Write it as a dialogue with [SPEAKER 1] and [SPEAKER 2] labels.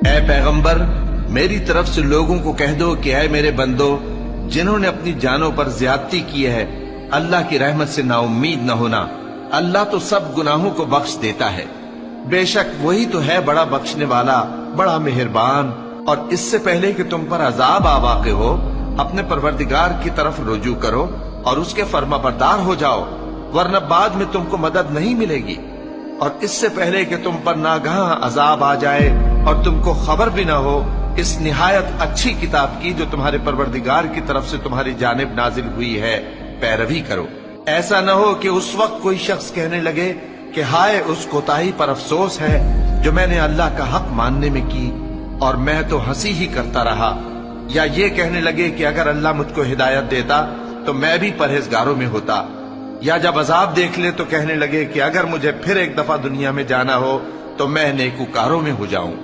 [SPEAKER 1] اے پیغمبر میری طرف سے لوگوں کو کہہ دو کہ اے میرے بندو جنہوں نے اپنی جانوں پر زیادتی کی ہے اللہ کی رحمت سے نا امید نہ ہونا، اللہ تو سب گناہوں کو بخش دیتا ہے، بے شک وہی تو ہے بڑا بخشنے والا بڑا مہربان۔ اور اس سے پہلے کہ تم پر عذاب آ واقع ہو اپنے پروردگار کی طرف رجوع کرو اور اس کے فرما بردار ہو جاؤ، ورنہ بعد میں تم کو مدد نہیں ملے گی۔ اور اس سے پہلے کہ تم پر ناگہاں عذاب آ جائے اور تم کو خبر بھی نہ ہو اس نہایت اچھی کتاب کی جو تمہارے پروردگار کی طرف سے تمہاری جانب نازل ہوئی ہے پیروی کرو۔ ایسا نہ ہو کہ اس وقت کوئی شخص کہنے لگے کہ ہائے اس کوتاہی پر افسوس ہے جو میں نے اللہ کا حق ماننے میں کی اور میں تو ہنسی ہی کرتا رہا، یا یہ کہنے لگے کہ اگر اللہ مجھ کو ہدایت دیتا تو میں بھی پرہیزگاروں میں ہوتا، یا جب عذاب دیکھ لے تو کہنے لگے کہ اگر مجھے پھر ایک دفعہ دنیا میں جانا ہو تو میں نیکوکاروں میں ہو جاؤں۔